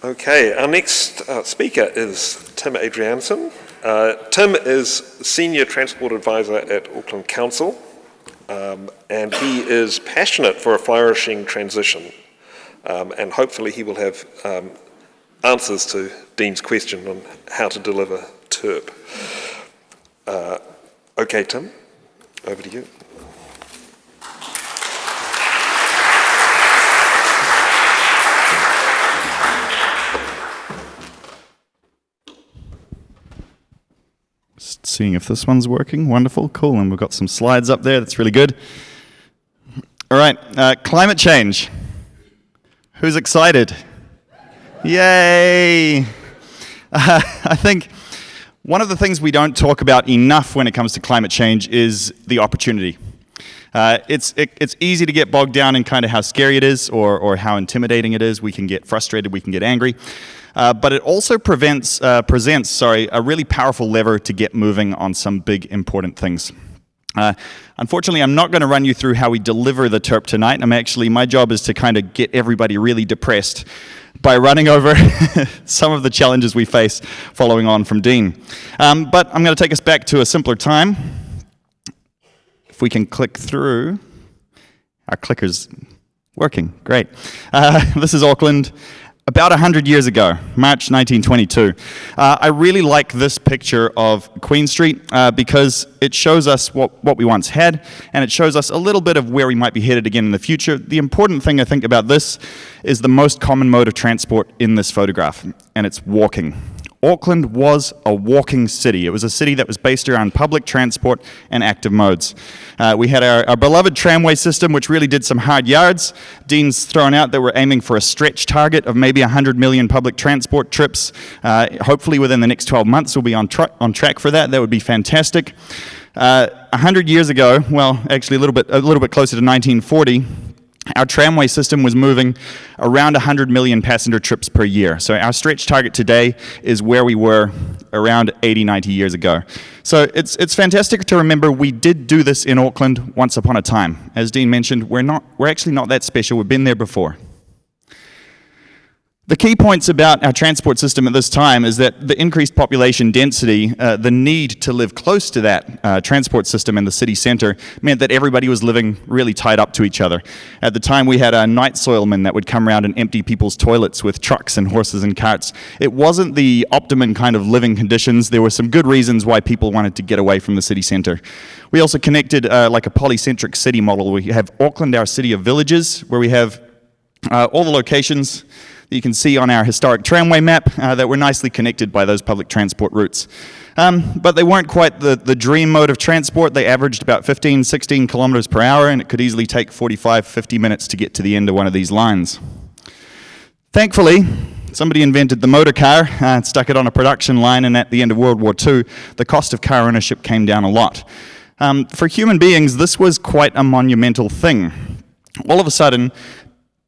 Okay, our next speaker is Tim Adriansen. Tim is Senior Transport Advisor at Auckland Council, and he is passionate for a flourishing transition, and hopefully he will have answers to Dean's question on how to deliver TERP. Okay, Tim, over to you. Just seeing if this one's working. Wonderful, cool, and we've got some slides up there. That's really good. All right, climate change. Who's excited? Yay! I think one of the things we don't talk about enough when it comes to climate change is the opportunity. It's easy to get bogged down in kind of how scary it is or how intimidating it is. We can get frustrated, we can get angry. But it also presents a really powerful lever to get moving on some big, important things. Unfortunately, I'm not going to run you through how we deliver the TERP tonight. My job is to kind of get everybody really depressed by running over some of the challenges we face following on from Dean. But I'm going to take us back to a simpler time. If we can click through, our clicker's working, great. This is Auckland. About 100 years ago, March 1922. I really like this picture of Queen Street because it shows us what we once had, and it shows us a little bit of where we might be headed again in the future. The important thing I think about this is the most common mode of transport in this photograph, and it's walking. Auckland was a walking city. It was a city that was based around public transport and active modes. We had our beloved tramway system, which really did some hard yards. Dean's thrown out that we're aiming for a stretch target of maybe 100 million public transport trips. Hopefully within the next 12 months we'll be on track for that. That would be fantastic. 100 years ago, well, actually a little bit closer to 1940, our tramway system was moving around 100 million passenger trips per year. So our stretch target today is where we were around 80, 90 years ago. So it's fantastic to remember we did do this in Auckland once upon a time. As Dean mentioned, we're actually not that special. We've been there before. The key points about our transport system at this time is that the increased population density, the need to live close to that transport system in the city centre meant that everybody was living really tied up to each other. At the time we had night soilmen that would come around and empty people's toilets with trucks and horses and carts. It wasn't the optimum kind of living conditions. There were some good reasons why people wanted to get away from the city centre. We also connected like a polycentric city model. We have Auckland, our city of villages, where we have all the locations that you can see on our historic tramway map that were nicely connected by those public transport routes. But they weren't quite the dream mode of transport. They averaged about 15, 16 kilometers per hour, and it could easily take 45, 50 minutes to get to the end of one of these lines. Thankfully, somebody invented the motor car, stuck it on a production line, and at the end of World War II, the cost of car ownership came down a lot. For human beings, this was quite a monumental thing. All of a sudden,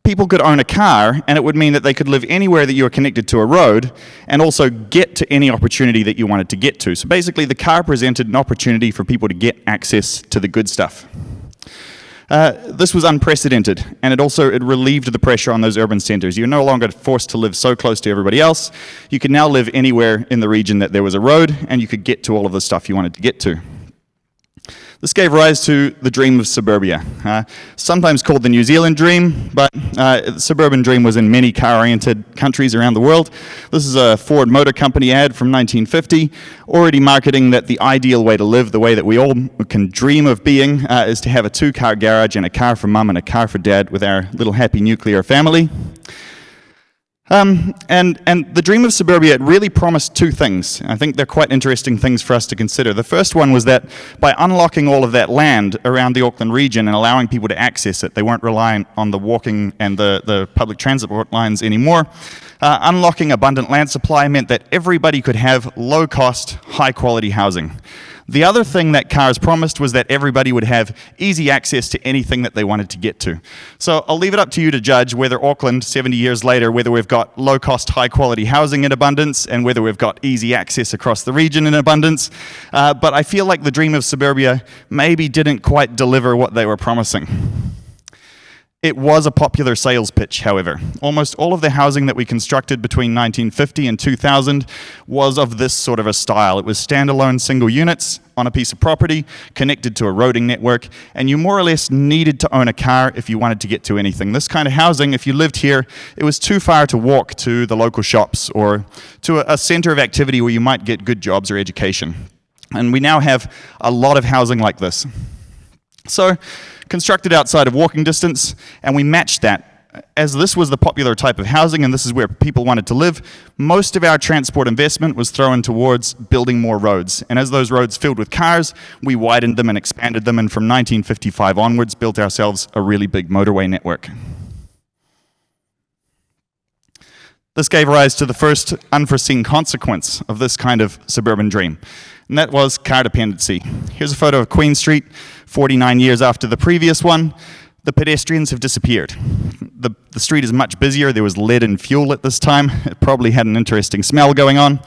people could own a car, and it would mean that they could live anywhere that you were connected to a road and also get to any opportunity that you wanted to get to. So basically, the car presented an opportunity for people to get access to the good stuff. This was unprecedented, and it relieved the pressure on those urban centres. You're no longer forced to live so close to everybody else. You could now live anywhere in the region that there was a road, and you could get to all of the stuff you wanted to get to. This gave rise to the dream of suburbia, sometimes called the New Zealand dream, but the suburban dream was in many car-oriented countries around the world. This is a Ford Motor Company ad from 1950, already marketing that the ideal way to live, the way that we all can dream of being, is to have a two-car garage and a car for mum and a car for dad with our little happy nuclear family. And the dream of suburbia, it really promised two things. I think they're quite interesting things for us to consider. The first one was that by unlocking all of that land around the Auckland region and allowing people to access it, they weren't reliant on the walking and the public transport lines anymore. Unlocking abundant land supply meant that everybody could have low-cost, high-quality housing. The other thing that cars promised was that everybody would have easy access to anything that they wanted to get to. So I'll leave it up to you to judge whether Auckland, 70 years later, whether we've got low-cost, high-quality housing in abundance and whether we've got easy access across the region in abundance. But I feel like the dream of suburbia maybe didn't quite deliver what they were promising. It was a popular sales pitch, however. Almost all of the housing that we constructed between 1950 and 2000 was of this sort of a style. It was standalone single units on a piece of property, connected to a roading network, and you more or less needed to own a car if you wanted to get to anything. This kind of housing, if you lived here, it was too far to walk to the local shops or to a center of activity where you might get good jobs or education. And we now have a lot of housing like this. So, constructed outside of walking distance, and we matched that. As this was the popular type of housing and this is where people wanted to live, most of our transport investment was thrown towards building more roads. And as those roads filled with cars, we widened them and expanded them, and from 1955 onwards built ourselves a really big motorway network. This gave rise to the first unforeseen consequence of this kind of suburban dream, and that was car dependency. Here's a photo of Queen Street, 49 years after the previous one. The pedestrians have disappeared. The street is much busier. There was lead and fuel at this time. It probably had an interesting smell going on.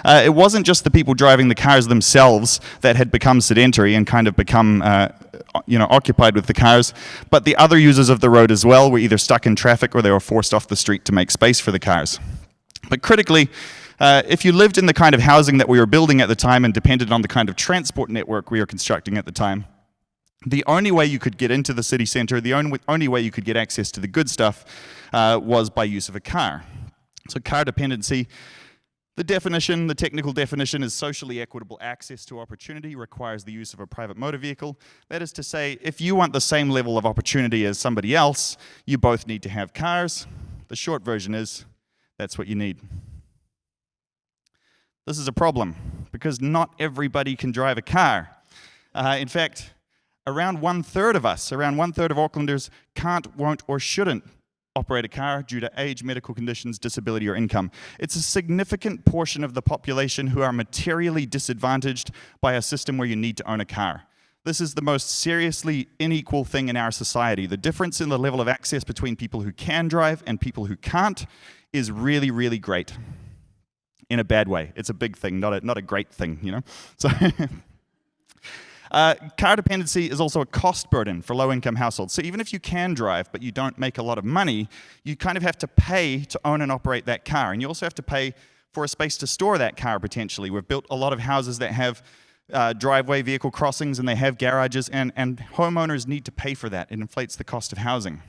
It wasn't just the people driving the cars themselves that had become sedentary and kind of become occupied with the cars, but the other users of the road as well were either stuck in traffic or they were forced off the street to make space for the cars. But critically, if you lived in the kind of housing that we were building at the time and depended on the kind of transport network we were constructing at the time, the only way you could get into the city centre, the only way you could get access to the good stuff was by use of a car. So car dependency, the technical definition is socially equitable access to opportunity requires the use of a private motor vehicle. That is to say, if you want the same level of opportunity as somebody else, you both need to have cars. The short version is, that's what you need. This is a problem, because not everybody can drive a car. In fact, around one-third of us, around one-third of Aucklanders can't, won't, or shouldn't operate a car due to age, medical conditions, disability, or income. It's a significant portion of the population who are materially disadvantaged by a system where you need to own a car. This is the most seriously unequal thing in our society. The difference in the level of access between people who can drive and people who can't is really, really great. In a bad way. It's a big thing, not a great thing, you know? So, car dependency is also a cost burden for low-income households. So even if you can drive, but you don't make a lot of money, you kind of have to pay to own and operate that car. And you also have to pay for a space to store that car, potentially. We've built a lot of houses that have driveway vehicle crossings, and they have garages, and homeowners need to pay for that. It inflates the cost of housing.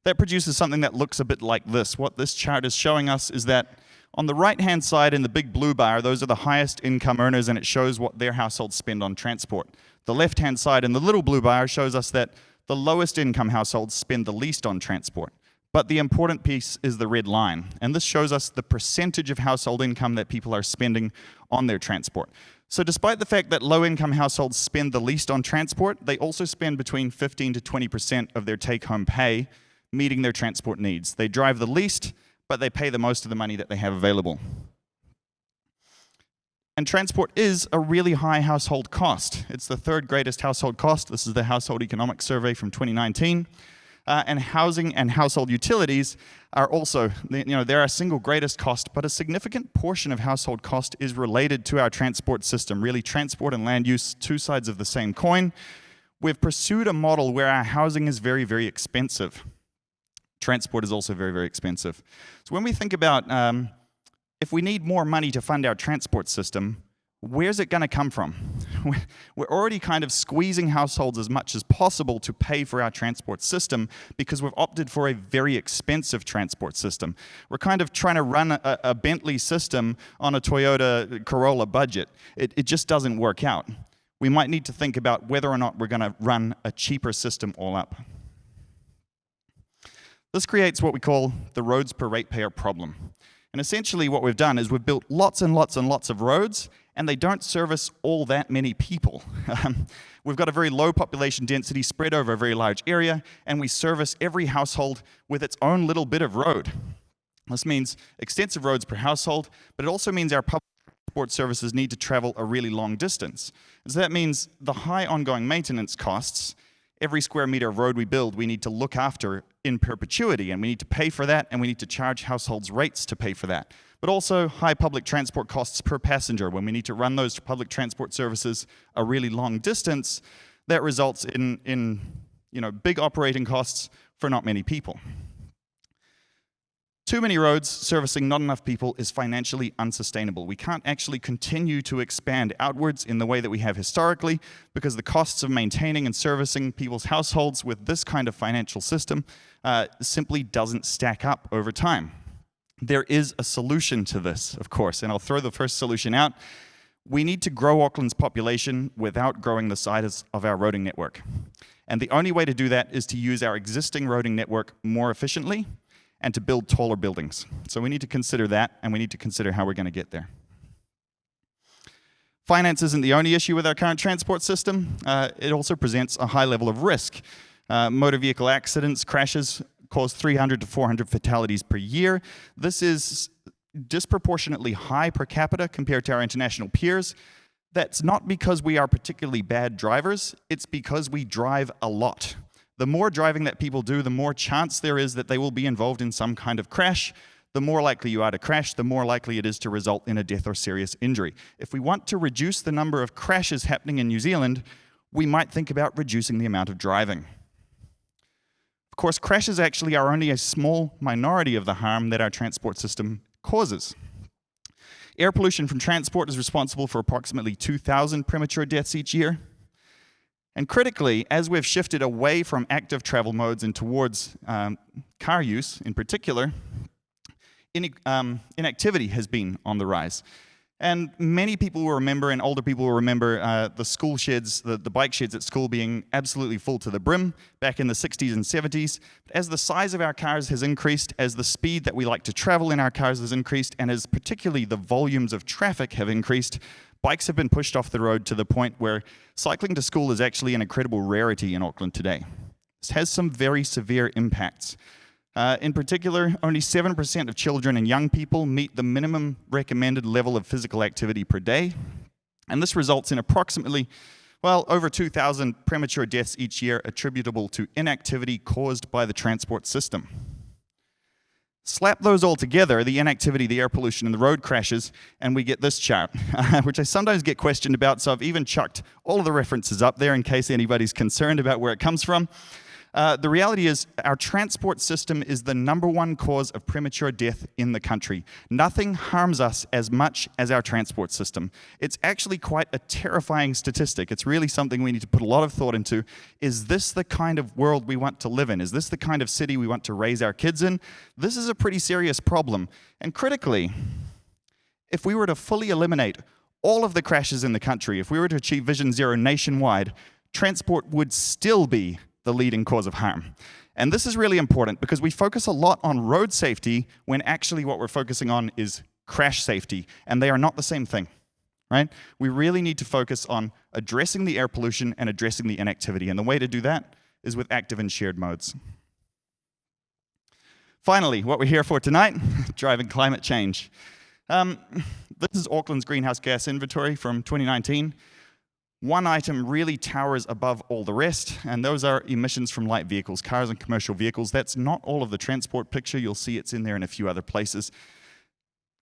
That produces something that looks a bit like this. What this chart is showing us is that on the right-hand side in the big blue bar, those are the highest income earners, and it shows what their households spend on transport. The left-hand side in the little blue bar shows us that the lowest income households spend the least on transport. But the important piece is the red line, and this shows us the percentage of household income that people are spending on their transport. So despite the fact that low-income households spend the least on transport, they also spend between 15 to 20% of their take-home pay meeting their transport needs. They drive the least, but they pay the most of the money that they have available. And transport is a really high household cost. It's the third greatest household cost. This is the Household Economics Survey from 2019. And housing and household utilities are also, they're our single greatest cost, but a significant portion of household cost is related to our transport system. Really, transport and land use, two sides of the same coin. We've pursued a model where our housing is very, very expensive. Transport is also very, very expensive. So when we think about if we need more money to fund our transport system, where's it going to come from? We're already kind of squeezing households as much as possible to pay for our transport system because we've opted for a very expensive transport system. We're kind of trying to run a Bentley system on a Toyota Corolla budget. It just doesn't work out. We might need to think about whether or not we're going to run a cheaper system all up. This creates what we call the roads per ratepayer problem. And essentially what we've done is we've built lots and lots and lots of roads, and they don't service all that many people. We've got a very low population density spread over a very large area, and we service every household with its own little bit of road. This means extensive roads per household, but it also means our public transport services need to travel a really long distance. And so that means the high ongoing maintenance costs. Every square meter of road we build, we need to look after in perpetuity, and we need to pay for that, and we need to charge households rates to pay for that. But also high public transport costs per passenger. When we need to run those public transport services a really long distance, that results in big operating costs for not many people. Too many roads servicing not enough people is financially unsustainable. We can't actually continue to expand outwards in the way that we have historically because the costs of maintaining and servicing people's households with this kind of financial system simply doesn't stack up over time. There is a solution to this, of course, and I'll throw the first solution out. We need to grow Auckland's population without growing the size of our roading network. And the only way to do that is to use our existing roading network more efficiently and to build taller buildings. So we need to consider that, and we need to consider how we're going to get there. Finance isn't the only issue with our current transport system. It also presents a high level of risk. Motor vehicle accidents, crashes, cause 300 to 400 fatalities per year. This is disproportionately high per capita compared to our international peers. That's not because we are particularly bad drivers, it's because we drive a lot. The more driving that people do, the more chance there is that they will be involved in some kind of crash. The more likely you are to crash, the more likely it is to result in a death or serious injury. If we want to reduce the number of crashes happening in New Zealand, we might think about reducing the amount of driving. Of course, crashes actually are only a small minority of the harm that our transport system causes. Air pollution from transport is responsible for approximately 2,000 premature deaths each year. And critically, as we've shifted away from active travel modes and towards car use in particular, inactivity has been on the rise. And many people will remember, and older people will remember, the school sheds, the bike sheds at school being absolutely full to the brim back in the 60s and 70s. As the size of our cars has increased, as the speed that we like to travel in our cars has increased, and as particularly the volumes of traffic have increased, bikes have been pushed off the road to the point where cycling to school is actually an incredible rarity in Auckland today. This has some very severe impacts. In particular, only 7% of children and young people meet the minimum recommended level of physical activity per day, and this results in approximately, over 2,000 premature deaths each year attributable to inactivity caused by the transport system. Slap those all together, the inactivity, the air pollution, and the road crashes, and we get this chart, which I sometimes get questioned about, so I've even chucked all of the references up there in case anybody's concerned about where it comes from. The reality is our transport system is the #1 cause of premature death in the country. Nothing harms us as much as our transport system. It's actually quite a terrifying statistic. It's really something we need to put a lot of thought into. Is this the kind of world we want to live in? Is this the kind of city we want to raise our kids in? This is a pretty serious problem. And critically, if we were to fully eliminate all of the crashes in the country, if we were to achieve Vision Zero nationwide, transport would still be the leading cause of harm. And this is really important because we focus a lot on road safety when actually what we're focusing on is crash safety, and they are not the same thing, right? We really need to focus on addressing the air pollution and addressing the inactivity, and the way to do that is with active and shared modes. Finally, what we're here for tonight, driving climate change. This is Auckland's greenhouse gas inventory from 2019. One item really towers above all the rest, and those are emissions from light vehicles, cars and commercial vehicles. That's not all of the transport picture. You'll see it's in there in a few other places.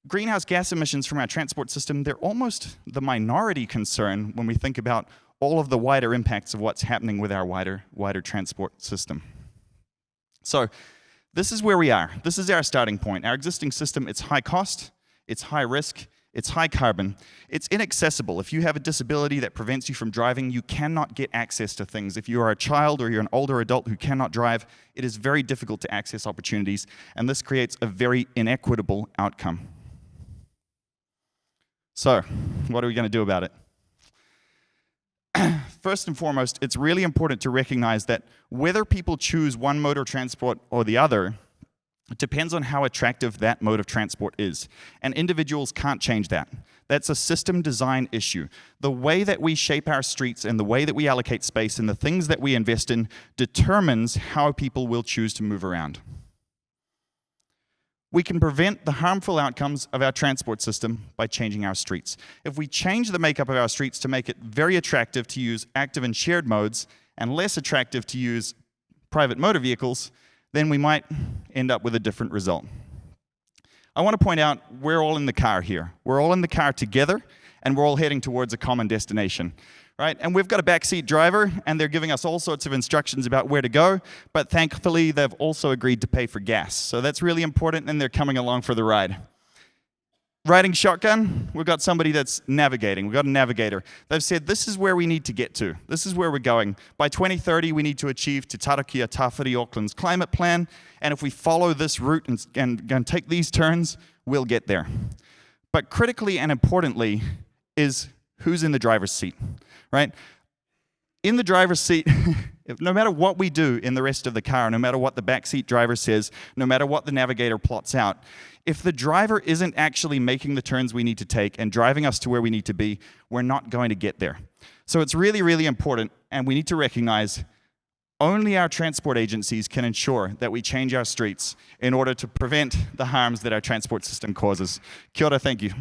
Greenhouse gas emissions from our transport system, they're almost the minority concern when we think about all of the wider impacts of what's happening with our wider transport system. So this is where we are. This is our starting point. Our existing system, it's high cost, it's high risk, it's high carbon, it's inaccessible. If you have a disability that prevents you from driving, you cannot get access to things. If you are a child or you're an older adult who cannot drive, it is very difficult to access opportunities, and this creates a very inequitable outcome. So, what are we going to do about it? First and foremost, it's really important to recognize that whether people choose one mode of transport or the other, it depends on how attractive that mode of transport is, and individuals can't change that. That's a system design issue. The way that we shape our streets and the way that we allocate space and the things that we invest in determines how people will choose to move around. We can prevent the harmful outcomes of our transport system by changing our streets. If we change the makeup of our streets to make it very attractive to use active and shared modes and less attractive to use private motor vehicles, then we might end up with a different result. I want to point out we're all in the car here. We're all in the car together, and we're all heading towards a common destination. Right? And we've got a backseat driver, and they're giving us all sorts of instructions about where to go, but thankfully they've also agreed to pay for gas. So that's really important, and they're coming along for the ride. Riding shotgun, we've got somebody that's navigating. We've got a navigator. They've said, this is where we need to get to. This is where we're going. By 2030, we need to achieve Te Tarakia Tawhiri Auckland's climate plan, and if we follow this route and take these turns, we'll get there. But critically and importantly is who's in the driver's seat, right? In the driver's seat, no matter what we do in the rest of the car, no matter what the backseat driver says, no matter what the navigator plots out, if the driver isn't actually making the turns we need to take and driving us to where we need to be, we're not going to get there. So it's really, really important, and we need to recognize only our transport agencies can ensure that we change our streets in order to prevent the harms that our transport system causes. Kia ora, thank you.